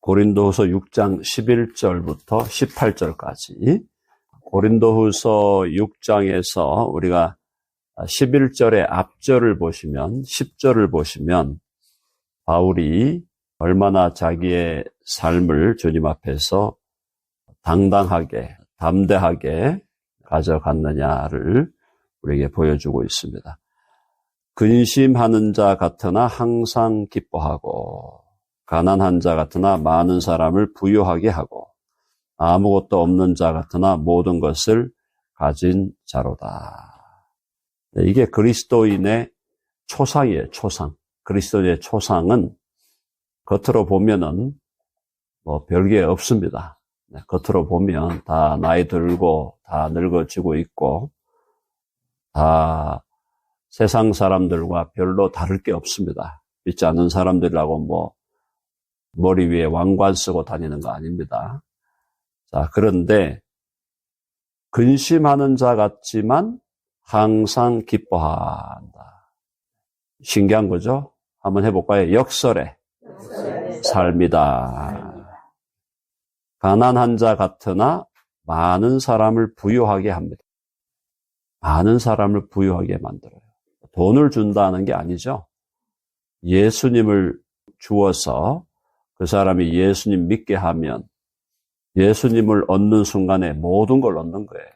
고린도후서 6장 11절부터 18절까지. 고린도후서 6장에서 우리가 11절의 앞절을 보시면, 10절을 보시면 바울이 얼마나 자기의 삶을 주님 앞에서 당당하게, 담대하게 가져갔느냐를 우리에게 보여주고 있습니다. 근심하는 자 같으나 항상 기뻐하고, 가난한 자 같으나 많은 사람을 부유하게 하고, 아무것도 없는 자 같으나 모든 것을 가진 자로다. 이게 그리스도인의 초상이에요, 초상. 그리스도인의 초상은 겉으로 보면은 별게 없습니다. 겉으로 보면 다 나이 들고 다 늙어지고 있고 다 세상 사람들과 별로 다를 게 없습니다. 믿지 않는 사람들이라고 머리 위에 왕관 쓰고 다니는 거 아닙니다. 자, 그런데 근심하는 자 같지만 항상 기뻐한다. 신기한 거죠? 한번 해볼까요? 역설의 삶이다. 가난한 자 같으나 많은 사람을 부유하게 합니다. 많은 사람을 부유하게 만들어요. 돈을 준다는 게 아니죠. 예수님을 주어서 그 사람이 예수님 믿게 하면 예수님을 얻는 순간에 모든 걸 얻는 거예요.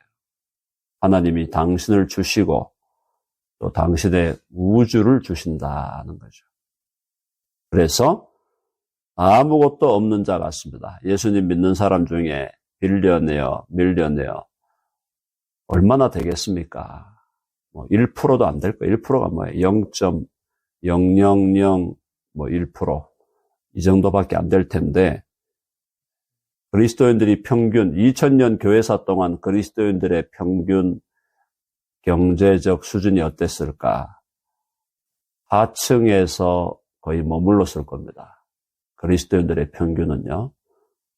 하나님이 당신을 주시고 또 당신의 우주를 주신다는 거죠. 그래서 아무것도 없는 자 같습니다. 예수님 믿는 사람 중에 빌리어네어, 밀리어네어 얼마나 되겠습니까? 1%도 안 될 거예요. 1%가 뭐예요? 0.000 이 정도밖에 안 될 텐데 그리스도인들이 평균 2000년 교회사 동안 그리스도인들의 평균 경제적 수준이 어땠을까? 하층에서 거의 머물렀을 겁니다. 그리스도인들의 평균은요.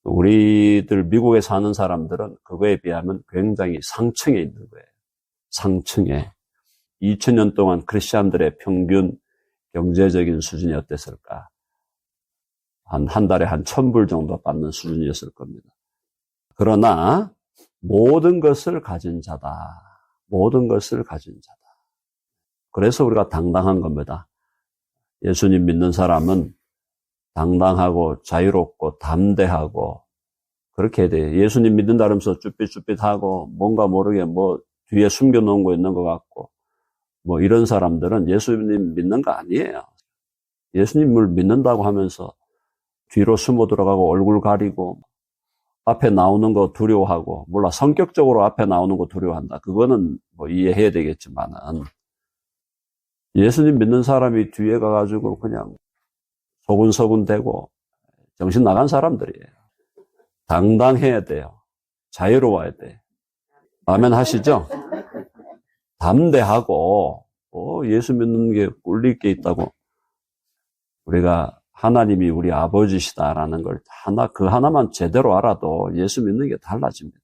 우리들 미국에 사는 사람들은 그거에 비하면 굉장히 상층에 있는 거예요. 상층에. 2000년 동안 크리스찬들의 평균 경제적인 수준이 어땠을까? 한 달에 한 1000불 정도 받는 수준이었을 겁니다. 그러나 모든 것을 가진 자다. 모든 것을 가진 자다. 그래서 우리가 당당한 겁니다. 예수님 믿는 사람은 당당하고 자유롭고 담대하고 그렇게 해야 돼요. 예수님 믿는다면서 쭈삣쭈삣하고 뭔가 모르게 뒤에 숨겨놓은 거 있는 것 같고 이런 사람들은 예수님 믿는 거 아니에요. 예수님을 믿는다고 하면서 뒤로 숨어 들어가고 얼굴 가리고 앞에 나오는 거 두려워하고 몰라 성격적으로 앞에 나오는 거 두려워한다. 그거는 이해해야 되겠지만은 예수님 믿는 사람이 뒤에 가가지고 그냥 소근소근 대고 정신 나간 사람들이에요. 당당해야 돼요. 자유로워야 돼. 아멘 하시죠? 담대하고 예수 믿는 게 꿀릴 게 있다고 우리가 하나님이 우리 아버지시다라는 걸 그 하나만 제대로 알아도 예수 믿는 게 달라집니다.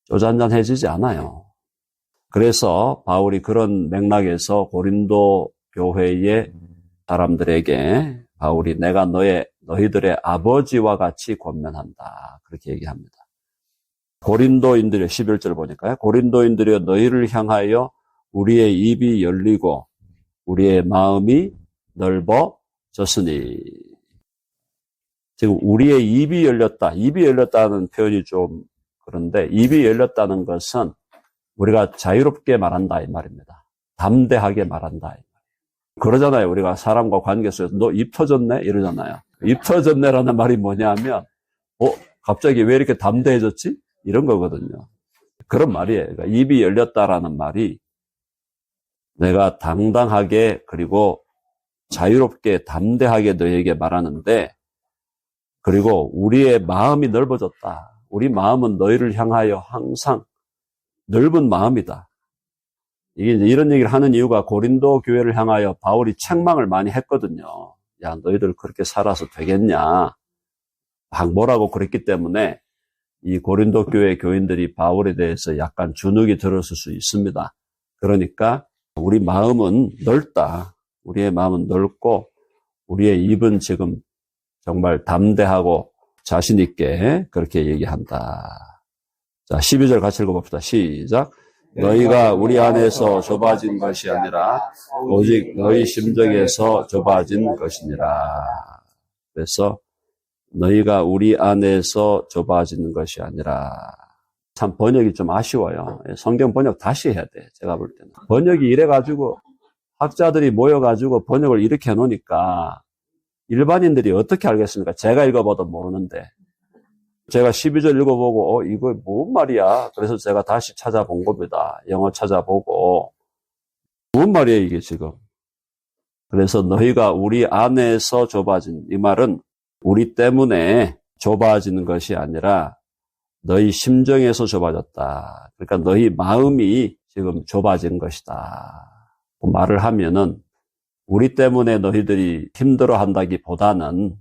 쪼잔잔해지지 않아요. 그래서 바울이 그런 맥락에서 고린도 교회의 사람들에게 바울이 내가 너희들의 아버지와 같이 권면한다. 그렇게 얘기합니다. 고린도인들의 11절 보니까요. 고린도인들이 너희를 향하여 우리의 입이 열리고 우리의 마음이 넓어졌으니. 지금 우리의 입이 열렸다. 입이 열렸다는 표현이 좀 그런데 입이 열렸다는 것은 우리가 자유롭게 말한다 이 말입니다. 담대하게 말한다 이 말이에요. 그러잖아요. 우리가 사람과 관계 속에서 너 입 터졌네? 이러잖아요. 입 터졌네라는 말이 뭐냐면 갑자기 왜 이렇게 담대해졌지? 이런 거거든요. 그런 말이에요. 그러니까 입이 열렸다라는 말이 내가 당당하게 그리고 자유롭게 담대하게 너에게 말하는데 그리고 우리의 마음이 넓어졌다. 우리 마음은 너희를 향하여 항상 넓은 마음이다. 이게 이제 이런 얘기를 하는 이유가 고린도 교회를 향하여 바울이 책망을 많이 했거든요. 야, 너희들 그렇게 살아서 되겠냐. 막 뭐라고 그랬기 때문에 이 고린도 교회 교인들이 바울에 대해서 약간 주눅이 들었을 수 있습니다. 그러니까 우리 마음은 넓다. 우리의 마음은 넓고 우리의 입은 지금 정말 담대하고 자신 있게 그렇게 얘기한다. 자, 12절 같이 읽어봅시다. 시작. 너희가 우리 안에서 좁아진 것이 아니라 오직 너희 심정에서 좁아진 것이니라. 그래서 너희가 우리 안에서 좁아지는 것이 아니라, 참 번역이 좀 아쉬워요. 성경 번역 다시 해야 돼. 제가 볼 때는. 번역이 이래가지고 학자들이 모여가지고 번역을 이렇게 해놓으니까 일반인들이 어떻게 알겠습니까? 제가 읽어봐도 모르는데. 제가 12절 읽어보고 이거 뭔 말이야? 그래서 제가 다시 찾아본 겁니다. 영어 찾아보고 뭔 말이야 이게 지금. 그래서 너희가 우리 안에서 좁아진, 이 말은 우리 때문에 좁아지는 것이 아니라 너희 심정에서 좁아졌다. 그러니까 너희 마음이 지금 좁아진 것이다. 말을 하면은 우리 때문에 너희들이 힘들어한다기보다는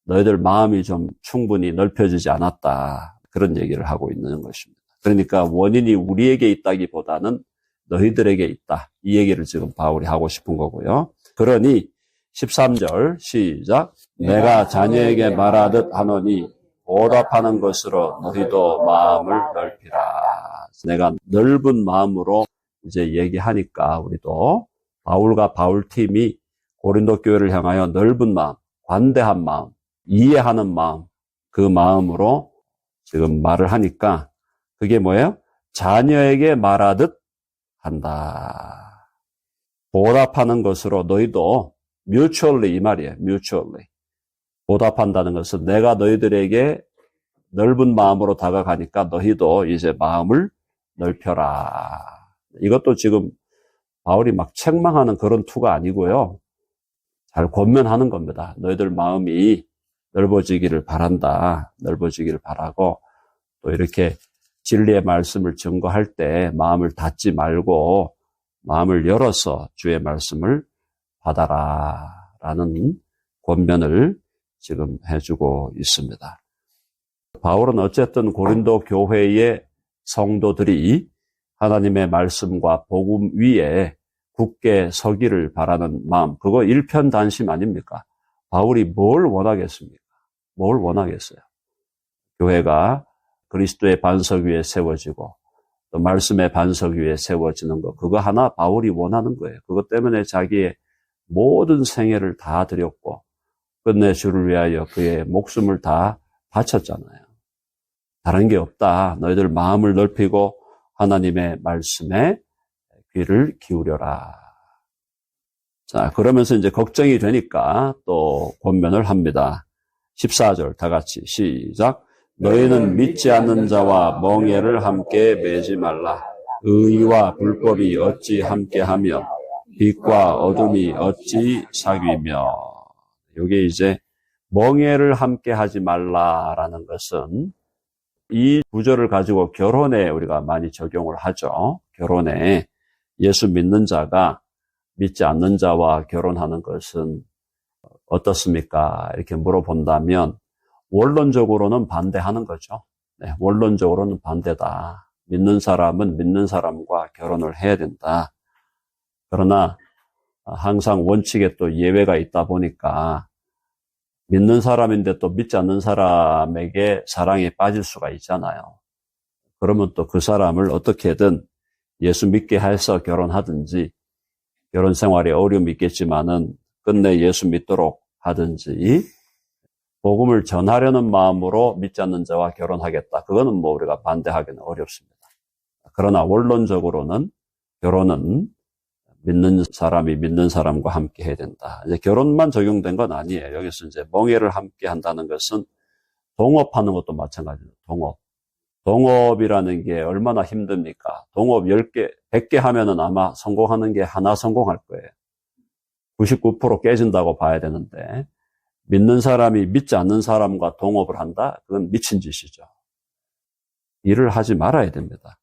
너희들 마음이 좀 충분히 넓혀지지 않았다. 그런 얘기를 하고 있는 것입니다. 그러니까 원인이 우리에게 있다기보다는 너희들에게 있다. 이 얘기를 지금 바울이 하고 싶은 거고요. 그러니 13절 시작. 내가 자녀에게 말하듯 하노니 보답하는 것으로 너희도 마음을 넓히라. 내가 넓은 마음으로 이제 얘기하니까 우리도 바울과 바울팀이 고린도 교회를 향하여 넓은 마음, 관대한 마음, 이해하는 마음, 그 마음으로 지금 말을 하니까 그게 뭐예요? 자녀에게 말하듯 한다. 보답하는 것으로 너희도 mutually, 이 말이에요. mutually. 보답한다는 것은 내가 너희들에게 넓은 마음으로 다가가니까 너희도 이제 마음을 넓혀라. 이것도 지금 바울이 막 책망하는 그런 투가 아니고요. 잘 권면하는 겁니다. 너희들 마음이 넓어지기를 바란다. 넓어지기를 바라고 또 이렇게 진리의 말씀을 증거할 때 마음을 닫지 말고 마음을 열어서 주의 말씀을 받아라 라는 권면을 지금 해주고 있습니다. 바울은 어쨌든 고린도 교회의 성도들이 하나님의 말씀과 복음 위에 굳게 서기를 바라는 마음, 그거 일편단심 아닙니까? 바울이 뭘 원하겠습니까? 뭘 원하겠어요? 교회가 그리스도의 반석 위에 세워지고 또 말씀의 반석 위에 세워지는 거, 그거 하나 바울이 원하는 거예요. 그것 때문에 자기의 모든 생애를 다 드렸고 끝내 주를 위하여 그의 목숨을 다 바쳤잖아요. 다른 게 없다. 너희들 마음을 넓히고 하나님의 말씀에 귀를 기울여라. 자, 그러면서 이제 걱정이 되니까 또 권면을 합니다. 14절 다 같이 시작. 너희는 믿지 않는 자와 멍에를 함께 매지 말라. 의와 불법이 어찌 함께하며 빛과 어둠이 어찌 사귀며. 이게 이제 멍에를 함께 하지 말라라는 것은 이 구절을 가지고 결혼에 우리가 많이 적용을 하죠. 결혼에 예수 믿는 자가 믿지 않는 자와 결혼하는 것은 어떻습니까? 이렇게 물어본다면 원론적으로는 반대하는 거죠. 네, 원론적으로는 반대다. 믿는 사람은 믿는 사람과 결혼을 해야 된다. 그러나 항상 원칙에 또 예외가 있다 보니까 믿는 사람인데 또 믿지 않는 사람에게 사랑에 빠질 수가 있잖아요. 그러면 또 그 사람을 어떻게든 예수 믿게 해서 결혼하든지 결혼 생활에 어려움이 있겠지만은 끝내 예수 믿도록 하든지 복음을 전하려는 마음으로 믿지 않는 자와 결혼하겠다. 그거는 뭐 우리가 반대하기는 어렵습니다. 그러나 원론적으로는 결혼은 믿는 사람이 믿는 사람과 함께 해야 된다. 이제 결혼만 적용된 건 아니에요. 여기서 이제 멍에를 함께 한다는 것은 동업하는 것도 마찬가지예요. 동업. 동업이라는 게 얼마나 힘듭니까? 동업 10개, 100개 하면은 아마 성공하는 게 하나 성공할 거예요. 99% 깨진다고 봐야 되는데, 믿는 사람이 믿지 않는 사람과 동업을 한다? 그건 미친 짓이죠. 일을 하지 말아야 됩니다.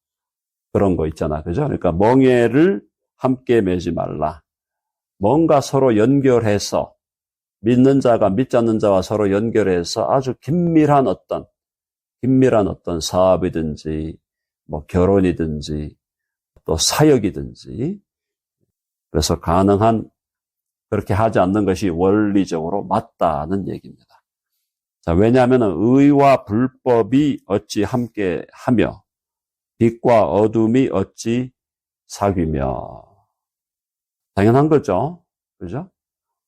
그런 거 있잖아. 그죠? 그러니까 멍에를 함께 매지 말라. 뭔가 서로 연결해서, 믿는 자가 믿지 않는 자와 서로 연결해서 아주 긴밀한 어떤 사업이든지, 뭐 결혼이든지, 또 사역이든지, 그래서 가능한 그렇게 하지 않는 것이 원리적으로 맞다는 얘기입니다. 자, 왜냐하면 의와 불법이 어찌 함께 하며 빛과 어둠이 어찌 사귀며. 당연한 거죠. 그죠?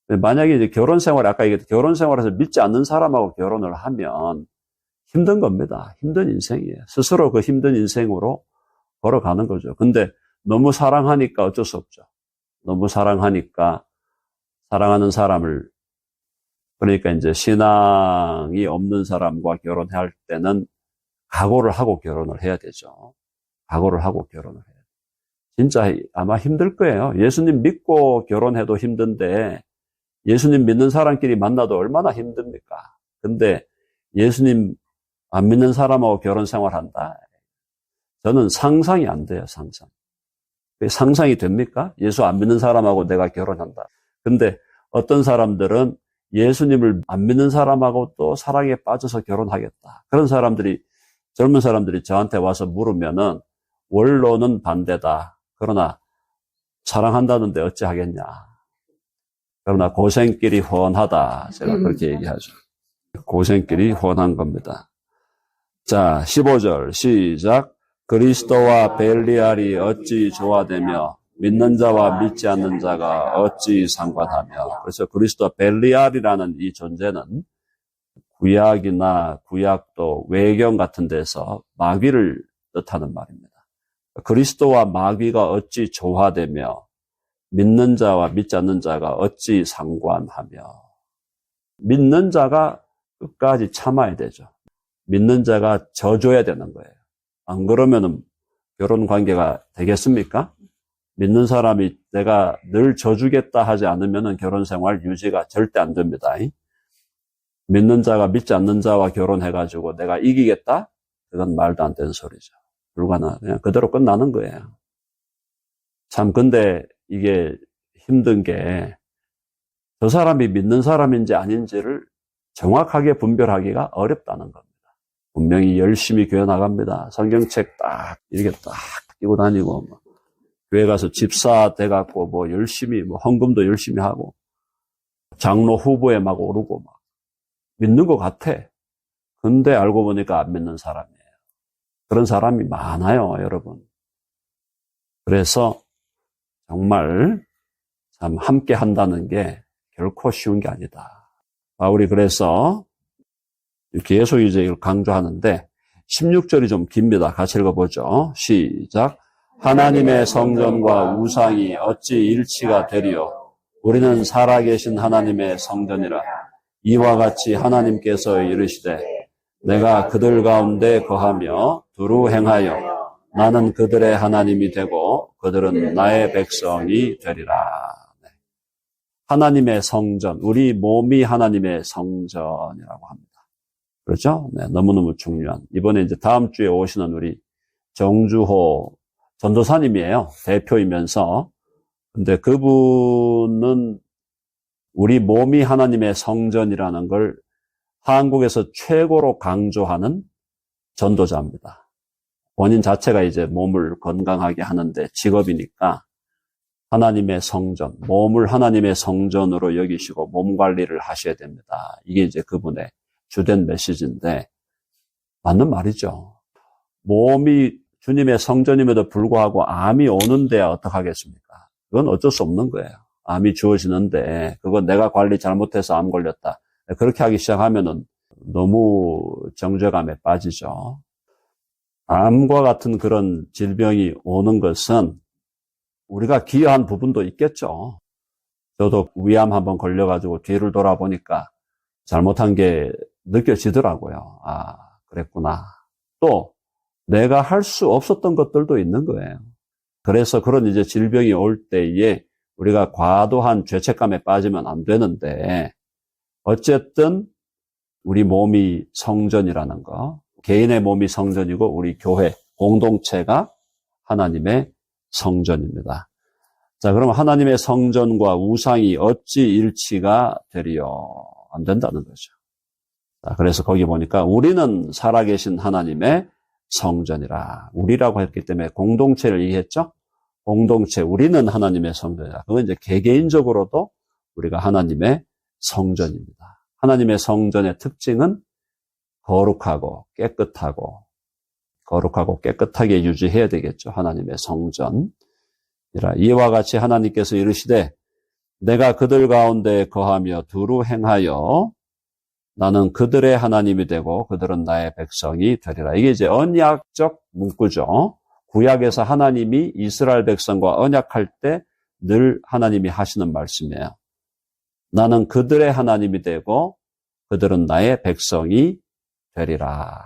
만약에 이제 결혼 생활, 아까 얘기했던 결혼 생활에서 믿지 않는 사람하고 결혼을 하면 힘든 겁니다. 힘든 인생이에요. 스스로 그 힘든 인생으로 걸어가는 거죠. 근데 너무 사랑하니까 어쩔 수 없죠. 너무 사랑하니까 사랑하는 사람을, 그러니까 이제 신앙이 없는 사람과 결혼할 때는 각오를 하고 결혼을 해야 되죠. 각오를 하고 결혼을 해야 돼요. 진짜 아마 힘들 거예요. 예수님 믿고 결혼해도 힘든데 예수님 믿는 사람끼리 만나도 얼마나 힘듭니까? 근데 예수님 안 믿는 사람하고 결혼 생활한다. 저는 상상이 안 돼요, 상상. 상상이 됩니까? 예수 안 믿는 사람하고 내가 결혼한다. 근데 어떤 사람들은 예수님을 안 믿는 사람하고 또 사랑에 빠져서 결혼하겠다. 그런 사람들이, 젊은 사람들이 저한테 와서 물으면은 원로는 반대다. 그러나 사랑한다는데 어찌 하겠냐. 그러나 고생길이 훤하다. 제가 그렇게 얘기하죠. 고생길이 훤한 겁니다. 자, 15절 시작. 그리스도와 벨리알이 어찌 조화되며 믿는 자와 믿지 않는 자가 어찌 상관하며. 그래서 그리스도와 벨리알이라는 이 존재는 구약이나 구약도 외경 같은 데서 마귀를 뜻하는 말입니다. 그리스도와 마귀가 어찌 조화되며 믿는 자와 믿지 않는 자가 어찌 상관하며. 믿는 자가 끝까지 참아야 되죠. 믿는 자가 져줘야 되는 거예요. 안 그러면 결혼 관계가 되겠습니까? 믿는 사람이 내가 늘 져주겠다 하지 않으면 결혼 생활 유지가 절대 안 됩니다. 믿는 자가 믿지 않는 자와 결혼해가지고 내가 이기겠다? 그건 말도 안 되는 소리죠. 불가능. 그냥 그대로 끝나는 거예요. 참, 근데 이게 힘든 게 저 사람이 믿는 사람인지 아닌지를 정확하게 분별하기가 어렵다는 겁니다. 분명히 열심히 교회 나갑니다. 성경책 딱 이렇게 딱 끼고 다니고 뭐 교회 가서 집사 돼갖고 뭐 열심히 뭐 헌금도 열심히 하고 장로 후보에 막 오르고 막 믿는 것 같아. 근데 알고 보니까 안 믿는 사람이에요. 그런 사람이 많아요, 여러분. 그래서 정말 참 함께 한다는 게 결코 쉬운 게 아니다. 바울이 그래서 계속 이제 이걸 강조하는데 16절이 좀 깁니다. 같이 읽어보죠. 시작. 하나님의 성전과 우상이 어찌 일치가 되리요? 우리는 살아계신 하나님의 성전이라. 이와 같이 하나님께서 이르시되 내가 그들 가운데 거하며 두루 행하여 나는 그들의 하나님이 되고 그들은 나의 백성이 되리라. 하나님의 성전, 우리 몸이 하나님의 성전이라고 합니다. 그렇죠? 네, 너무너무 중요한. 이번에 이제 다음 주에 오시는 우리 정주호 전도사님이에요. 대표이면서. 근데 그분은 우리 몸이 하나님의 성전이라는 걸 한국에서 최고로 강조하는 전도자입니다. 본인 자체가 이제 몸을 건강하게 하는데 직업이니까 하나님의 성전, 몸을 하나님의 성전으로 여기시고 몸 관리를 하셔야 됩니다. 이게 이제 그분의 주된 메시지인데 맞는 말이죠. 몸이 주님의 성전임에도 불구하고 암이 오는데 어떡하겠습니까? 그건 어쩔 수 없는 거예요. 암이 주어지는데 그건 내가 관리 잘못해서 암 걸렸다. 그렇게 하기 시작하면은 너무 정죄감에 빠지죠. 암과 같은 그런 질병이 오는 것은 우리가 기여한 부분도 있겠죠. 저도 위암 한번 걸려가지고 뒤를 돌아보니까 잘못한 게 느껴지더라고요. 아, 그랬구나. 또 내가 할 수 없었던 것들도 있는 거예요. 그래서 그런 이제 질병이 올 때에 우리가 과도한 죄책감에 빠지면 안 되는데 어쨌든 우리 몸이 성전이라는 거, 개인의 몸이 성전이고 우리 교회 공동체가 하나님의 성전입니다. 자, 그럼 하나님의 성전과 우상이 어찌 일치가 되리요? 안 된다는 거죠. 자, 그래서 거기 보니까 우리는 살아계신 하나님의 성전이라. 우리라고 했기 때문에 공동체를 얘기했죠? 공동체, 우리는 하나님의 성전이라. 그건 이제 개개인적으로도 우리가 하나님의 성전입니다. 하나님의 성전의 특징은 거룩하고 깨끗하게 유지해야 되겠죠. 하나님의 성전. 이와 같이 하나님께서 이르시되 내가 그들 가운데 거하며 두루 행하여 나는 그들의 하나님이 되고 그들은 나의 백성이 되리라. 이게 이제 언약적 문구죠. 구약에서 하나님이 이스라엘 백성과 언약할 때 늘 하나님이 하시는 말씀이에요. 나는 그들의 하나님이 되고 그들은 나의 백성이 되리라.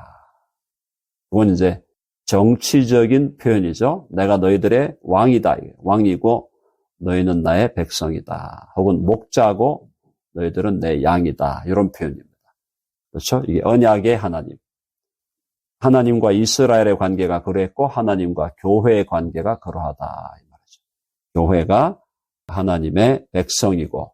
그건 이제 정치적인 표현이죠. 내가 너희들의 왕이다. 왕이고 너희는 나의 백성이다. 혹은 목자고 너희들은 내 양이다. 이런 표현입니다. 그렇죠? 이게 언약의 하나님. 하나님과 이스라엘의 관계가 그랬고 하나님과 교회의 관계가 그러하다. 이 말이죠. 교회가 하나님의 백성이고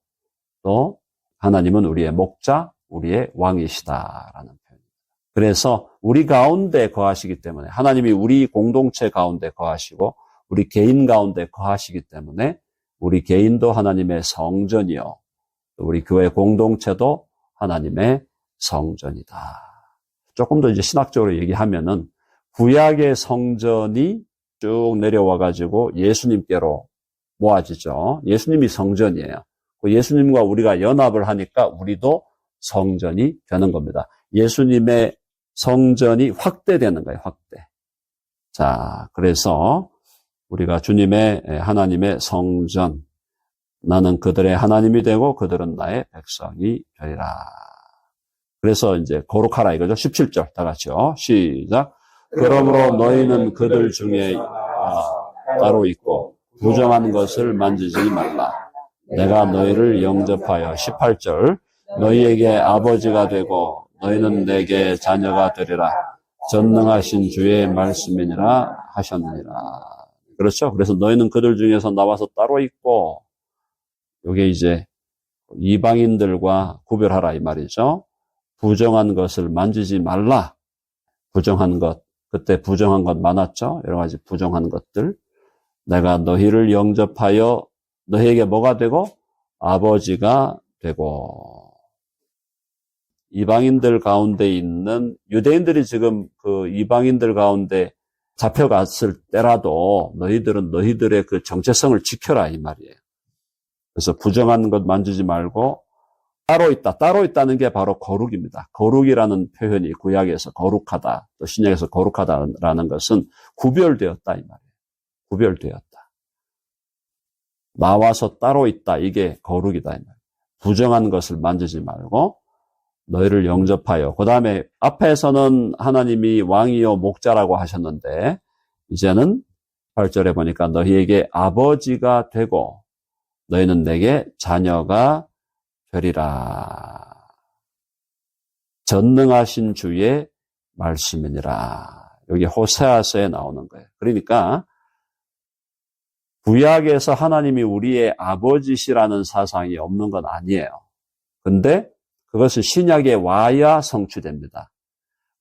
또 하나님은 우리의 목자, 우리의 왕이시다라는 표현입니다. 그래서 우리 가운데 거하시기 때문에 하나님이 우리 공동체 가운데 거하시고 우리 개인 가운데 거하시기 때문에 우리 개인도 하나님의 성전이요. 우리 교회 공동체도 하나님의 성전이다. 조금 더 이제 신학적으로 얘기하면은 구약의 성전이 쭉 내려와가지고 예수님께로 모아지죠. 예수님이 성전이에요. 예수님과 우리가 연합을 하니까 우리도 성전이 되는 겁니다. 예수님의 성전이 확대되는 거예요, 확대. 자, 그래서 우리가 주님의 하나님의 성전, 나는 그들의 하나님이 되고 그들은 나의 백성이 되리라. 그래서 이제 거룩하라 이거죠. 17절 다 같이요. 시작. 그러므로 너희는 그들 중에 따로 있고 부정한 것을 만지지 말라. 내가 너희를 영접하여 18절 너희에게 아버지가 되고 너희는 내게 자녀가 되리라. 전능하신 주의 말씀이니라 하셨느니라. 그렇죠? 그래서 너희는 그들 중에서 나와서 따로 있고 이게 이제 이방인들과 구별하라 이 말이죠. 부정한 것을 만지지 말라. 부정한 것, 그때 부정한 것 많았죠? 여러 가지 부정한 것들. 내가 너희를 영접하여 너희에게 뭐가 되고? 아버지가 되고. 이방인들 가운데 있는 유대인들이 지금 그 이방인들 가운데 잡혀갔을 때라도 너희들은 너희들의 그 정체성을 지켜라 이 말이에요. 그래서 부정한 것 만지지 말고 따로 있다. 따로 있다는 게 바로 거룩입니다. 거룩이라는 표현이 구약에서 거룩하다, 또 신약에서 거룩하다라는 것은 구별되었다 이 말이에요. 구별되었다. 나와서 따로 있다. 이게 거룩이다 이 말이에요. 부정한 것을 만지지 말고 너희를 영접하여. 그 다음에 앞에서는 하나님이 왕이요 목자라고 하셨는데 이제는 8절에 보니까 너희에게 아버지가 되고 너희는 내게 자녀가 되리라. 전능하신 주의 말씀이니라. 여기 호세아서에 나오는 거예요. 그러니까 구약에서 하나님이 우리의 아버지시라는 사상이 없는 건 아니에요. 근데 그것은 신약에 와야 성취됩니다.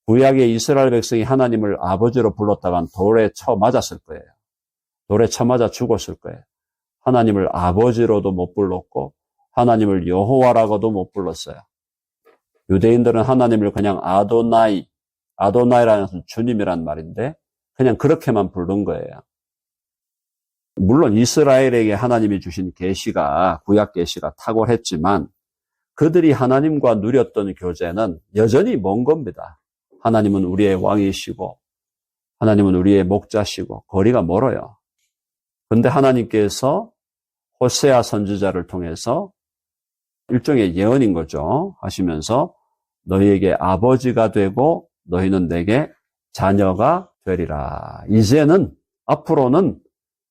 구약의 이스라엘 백성이 하나님을 아버지로 불렀다간 돌에 쳐 맞았을 거예요. 돌에 쳐 맞아 죽었을 거예요. 하나님을 아버지로도 못 불렀고 하나님을 여호와라고도 못 불렀어요. 유대인들은 하나님을 그냥 아도나이라는 것은 주님이란 말인데 그냥 그렇게만 부른 거예요. 물론 이스라엘에게 하나님이 주신 계시가 구약 계시가 탁월했지만 그들이 하나님과 누렸던 교제는 여전히 먼 겁니다. 하나님은 우리의 왕이시고 하나님은 우리의 목자시고 거리가 멀어요. 그런데 하나님께서 호세아 선지자를 통해서 일종의 예언인 거죠. 하시면서 너희에게 아버지가 되고 너희는 내게 자녀가 되리라. 이제는 앞으로는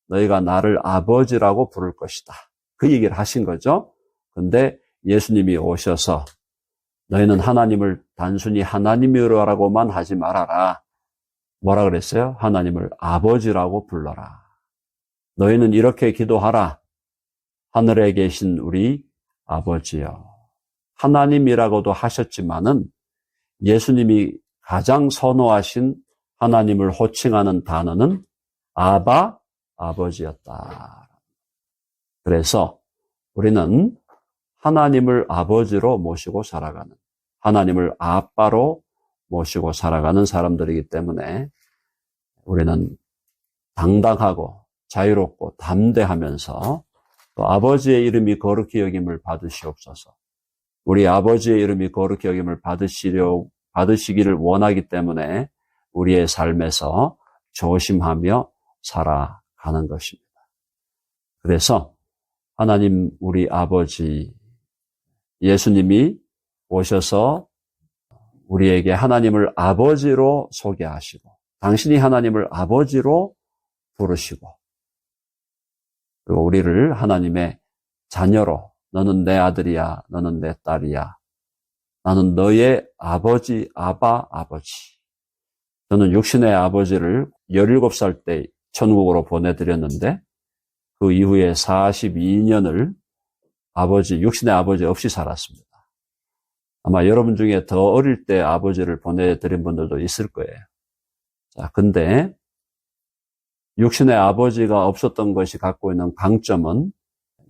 너희가 나를 아버지라고 부를 것이다. 그 얘기를 하신 거죠. 근데 예수님이 오셔서 너희는 하나님을 단순히 하나님이라고만 하지 말아라. 뭐라 그랬어요? 하나님을 아버지라고 불러라. 너희는 이렇게 기도하라. 하늘에 계신 우리 아버지여. 하나님이라고도 하셨지만은 예수님이 가장 선호하신 하나님을 호칭하는 단어는 아버지였다. 그래서 우리는 하나님을 아버지로 모시고 살아가는, 하나님을 아빠로 모시고 살아가는 사람들이기 때문에 우리는 당당하고 자유롭고 담대하면서 또 아버지의 이름이 거룩히 여김을 받으시옵소서. 우리 아버지의 이름이 거룩히 여김을 받으시기를 원하기 때문에 우리의 삶에서 조심하며 살아가는 것입니다. 그래서 하나님 우리 아버지 예수님이 오셔서 우리에게 하나님을 아버지로 소개하시고 당신이 하나님을 아버지로 부르시고 그리고 우리를 하나님의 자녀로 너는 내 아들이야 너는 내 딸이야 나는 너의 아버지 아바 아버지 저는 육신의 아버지를 17살 때 천국으로 보내드렸는데 그 이후에 42년을 육신의 아버지 없이 살았습니다. 아마 여러분 중에 더 어릴 때 아버지를 보내드린 분들도 있을 거예요. 자, 근데 육신의 아버지가 없었던 것이 갖고 있는 강점은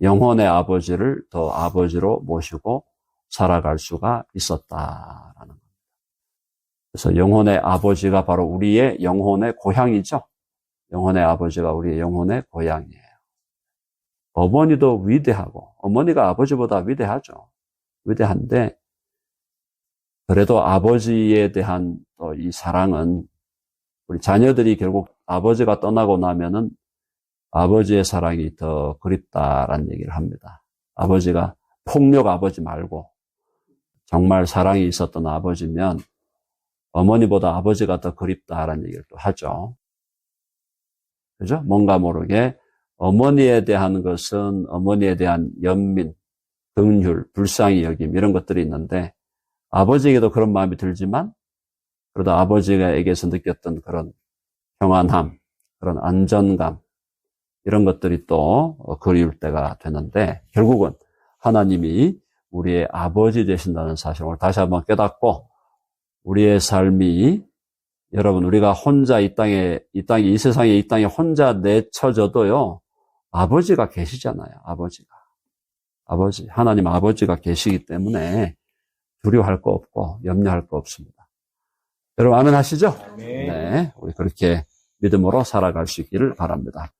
영혼의 아버지를 더 아버지로 모시고 살아갈 수가 있었다라는 겁니다. 그래서 영혼의 아버지가 바로 우리의 영혼의 고향이죠. 영혼의 아버지가 우리의 영혼의 고향이에요. 어머니도 위대하고 어머니가 아버지보다 위대하죠. 위대한데 그래도 아버지에 대한 또 이 사랑은 우리 자녀들이 결국 아버지가 떠나고 나면은 아버지의 사랑이 더 그립다라는 얘기를 합니다. 아버지가 폭력 아버지 말고 정말 사랑이 있었던 아버지면 어머니보다 아버지가 더 그립다라는 얘기를 또 하죠. 그죠? 뭔가 모르게 어머니에 대한 것은 어머니에 대한 연민, 긍휼, 불쌍히 여김 이런 것들이 있는데 아버지에게도 그런 마음이 들지만 그러다 아버지에게서 느꼈던 그런 평안함, 그런 안전감 이런 것들이 또 그리울 때가 되는데 결국은 하나님이 우리의 아버지 되신다는 사실을 다시 한번 깨닫고 우리의 삶이 여러분 우리가 혼자 이 세상에 혼자 내쳐져도요 아버지가 계시잖아요. 아버지 하나님 아버지가 계시기 때문에 두려워할 거 없고 염려할 거 없습니다. 여러분 아멘 하시죠? 네, 우리 그렇게 믿음으로 살아갈 수 있기를 바랍니다.